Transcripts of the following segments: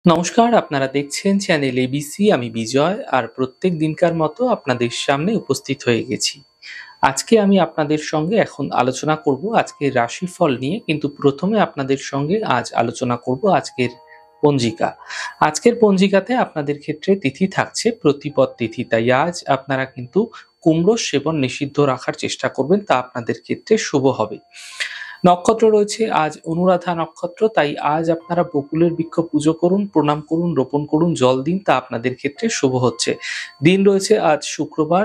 নমস্কার, আপনারা দেখছেন চ্যানেল এবিসি। আমি বিজয় আর প্রত্যেক দিনকার মতো আপনাদের সামনে উপস্থিত হয়ে গেছি। আজকে আমি আপনাদের সঙ্গে এখন আলোচনা করব আজকের রাশিফল নিয়ে, কিন্তু প্রথমে আপনাদের সঙ্গে আজ আলোচনা করব আজকের পঞ্জিকা। আজকের পঞ্জিকাতে আপনাদের ক্ষেত্রে তিথি থাকছে প্রতিপদ তিথি, তাই আজ আপনারা কিন্তু কুমড়ো সেবন নিষিদ্ধ রাখার চেষ্টা করবেন, তা আপনাদের ক্ষেত্রে শুভ হবে। নক্ষত্র রয়েছে আজ অনুরাধা নক্ষত্র, তাই আজ আপনারা বকুলের বৃক্ষ পুজো করুন, প্রণাম করুন, রোপণ করুন, জল দিন, তা আপনাদের ক্ষেত্রে শুভ হচ্ছে। দিন রয়েছে আজ শুক্রবার,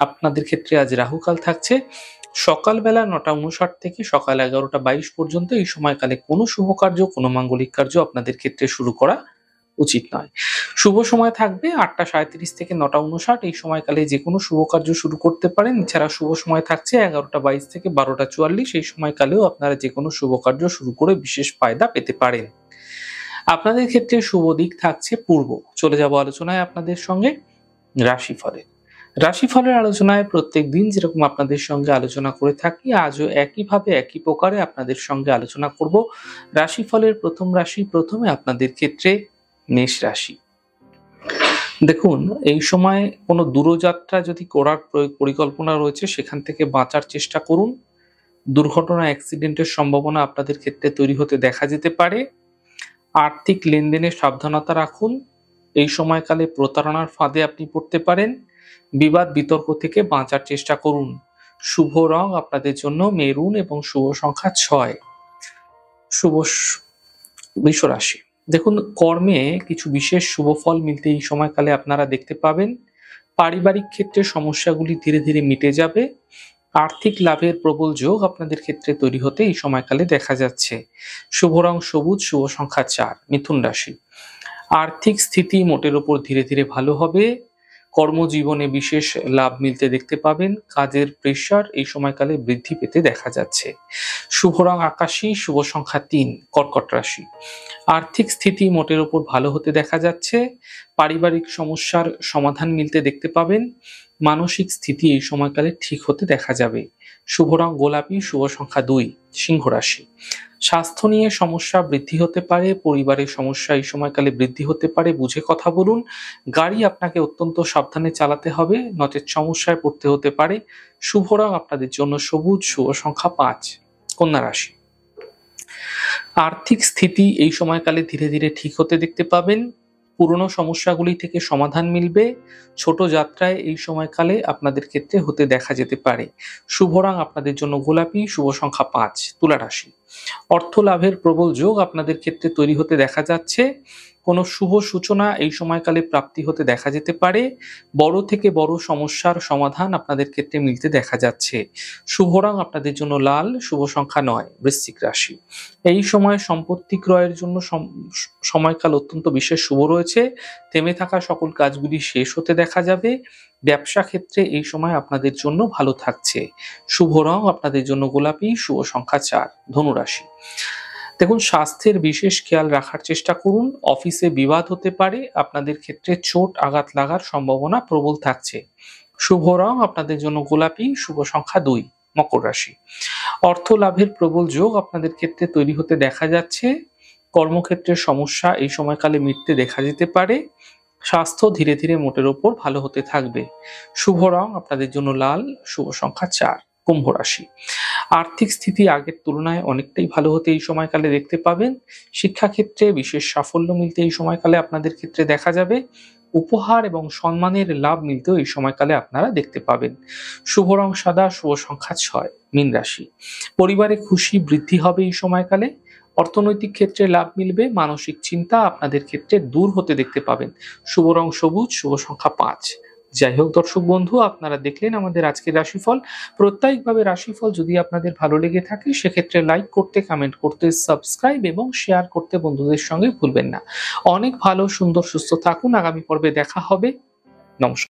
আপনাদের ক্ষেত্রে আজ রাহুকাল থাকছে সকালবেলা ৯টা ৫৯ থেকে সকাল ১১টা ২২ পর্যন্ত। এই সময়কালে কোনো শুভ কার্য, কোনো মাঙ্গলিক কার্য আপনাদের ক্ষেত্রে শুরু করা উচিত নয়। শুভ সময় থাকবে ৮টা ৩৭ থেকে ৯টা ৫৯। এই সময়কালে যে কোনো শুভ কার্য শুরু করতে পারেন। এছাড়া শুভ সময় থাকছে ১১টা ২২ থেকে ১২টা ৪৪। এই সময়কালেও আপনারা যে কোনো শুভ কার্য শুরু করে বিশেষ ফায়দা পেতে পারেন। আপনাদের ক্ষেত্রে শুভ দিক থাকছে পূর্ব। চলে যাব আলোচনায় আপনাদের সঙ্গে রাশিফলের। রাশিফলের আলোচনায় প্রত্যেক দিন যেরকম আপনাদের সঙ্গে আলোচনা করে থাকি, আজও একইভাবে একই প্রকারে আপনাদের সঙ্গে আলোচনা করব। রাশিফলের প্রথম রাশি, প্রথমে আপনাদের ক্ষেত্রে মেষ রাশি। দেখুন, এই সময় কোনো দূরযাত্রা যদি করার পরিকল্পনা রয়েছে, সেখান থেকে বাঁচার চেষ্টা করুন। দুর্ঘটনা, অ্যাক্সিডেন্টের সম্ভাবনা আপনাদের ক্ষেত্রে তৈরি হতে দেখা যেতে পারে। আর্থিক লেনদেনে সাবধানতা রাখুন। এই সময়কালে প্রতারণার ফাঁদে আপনি পড়তে পারেন। বিবাদ বিতর্ক থেকে বাঁচার চেষ্টা করুন। শুভ রং আপনাদের জন্য মেরুন এবং শুভ সংখ্যা ৬। শুভ বৃষ রাশি। দেখুন, কর্মে কিছু বিশেষ শুভ ফল মিলতে এই সময়কালে আপনারা দেখতে পাবেন। পারিবারিক ক্ষেত্রে সমস্যাগুলি ধীরে ধীরে মিটে যাবে। আর্থিক লাভের প্রবল যোগ আপনাদের ক্ষেত্রে তৈরি হতে এই সময়কালে দেখা যাচ্ছে। শুভ রং সবুজ, শুভ সংখ্যা ৪। মিথুন রাশি। আর্থিক স্থিতি মোটের উপর ধীরে ধীরে ভালো হবে। কর্মজীবনে বিশেষ লাভ মিলতে দেখতে পাবেন। কাজের প্রেসার এই সময়কালে বৃদ্ধি পেতে দেখা যাচ্ছে। শুভ রং আকাশী, শুভ সংখ্যা ৩। কর্কট রাশি। আর্থিক স্থিতি মোটের উপর ভালো হতে দেখা যাচ্ছে। পারিবারিক সমস্যার সমাধান মিলতে দেখতে পাবেন। মানসিক স্থিতি এই সময়কালে ঠিক হতে দেখা যাবে। শুভ রং গোলাপি, শুভ সংখ্যা ২। সিংহ রাশি। স্বাস্থ্য নিয়ে সমস্যা বৃদ্ধি হতে পারে। পরিবারের সমস্যা এই সময়কালে বৃদ্ধি হতে পারে, বুঝে কথা বলুন। গাড়ি আপনাকে অত্যন্ত সাবধানে চালাতে হবে, নচেৎ সমস্যায় পড়তে হতে পারে। শুভ রং আপনাদের জন্য সবুজ, শুভ সংখ্যা ৫। কন্যা রাশি। আর্থিক স্থিতি এই সময়কালে ধীরে ধীরে ঠিক হতে দেখতে পাবেন। পুরনো সমস্যাগুলি থেকে সমাধান মিলবে। ছোট যাত্রায় এই সময়কালে আপনাদের ক্ষেত্রে হতে দেখা যেতে পারে। শুভ রং আপনাদের জন্য গোলাপি, শুভ সংখ্যা ৫। তুলা রাশি। অর্থ লাভের প্রবল যোগ আপনাদের ক্ষেত্রে তৈরি হতে দেখা যাচ্ছে। কোনো শুভ সূচনা এই সময়কালে প্রাপ্তি হতে দেখা যেতে পারে। বড় থেকে বড় সমস্যার সমাধান আপনাদের ক্ষেত্রে মিলতে দেখা যাচ্ছে। শুভ রং আপনাদের জন্য লাল, শুভ সংখ্যা ৯। বৃশ্চিক রাশি। এই সময় সম্পত্তি ক্রয়ের জন্য সময়কাল অত্যন্ত বিশেষ শুভ রয়েছে। থেমে থাকা সকল কাজগুলি শেষ হতে দেখা যাবে। ব্যবসা ক্ষেত্রে এই সময় আপনাদের জন্য ভালো থাকছে। শুভ রং আপনাদের জন্য গোলাপি, শুভ সংখ্যা ৪। ধনু রাশি। দেখুন, স্বাস্থ্যের বিশেষ খেয়াল রাখার চেষ্টা করুন। অফিসে বিবাদ হতে পারে, আপনাদের ক্ষেত্রে চোট আঘাত লাগার সম্ভাবনা প্রবল থাকছে। শুভ রং আপনাদের জন্য গোলাপি, শুভ সংখ্যা ২। মকর রাশি। অর্থ লাভের প্রবল যোগ আপনাদের ক্ষেত্রে তৈরি হতে দেখা যাচ্ছে। কর্মক্ষেত্রের সমস্যা এই সময়কালে মিটতে দেখা যেতে পারে। স্বাস্থ্য ধীরে ধীরে মোটের ওপর ভালো হতে থাকবে। শুভ রং আপনাদের জন্য লাল, শুভ সংখ্যা ৪। কুম্ভ রাশি। আর্থিক স্থিতি আগের তুলনায় অনেকটাই ভালো হতে এই সময়কালে দেখতে পাবেন। শিক্ষাক্ষেত্রে বিশেষ সাফল্য মিলতে এই সময়কালে আপনাদের ক্ষেত্রে দেখা যাবে। উপহার এবং সম্মানের লাভ মিলতেও এই সময়কালে আপনারা দেখতে পাবেন। শুভ রং সাদা, শুভ সংখ্যা ৬। মীন রাশি। পরিবারে খুশি বৃদ্ধি হবে এই সময়কালে। অর্থনৈতিক ক্ষেত্রে লাভ মিলবে। মানসিক চিন্তা আপনাদের ক্ষেত্রে দূর হতে দেখতে পাবেন। শুভ রং সবুজ, শুভ সংখ্যা ৫। যাই হোক দর্শক বন্ধু, আপনারা দেখলেন আমাদের আজকের রাশিফল। প্রত্যেকভাবে রাশিফল যদি আপনাদের ভালো লেগে থাকে, সেক্ষেত্রে লাইক করতে, কমেন্ট করতে, সাবস্ক্রাইব এবং শেয়ার করতে বন্ধুদের সঙ্গে ভুলবেন না। অনেক ভালো, সুন্দর, সুস্থ থাকুন। আগামী পর্বে দেখা হবে। নমস্কার।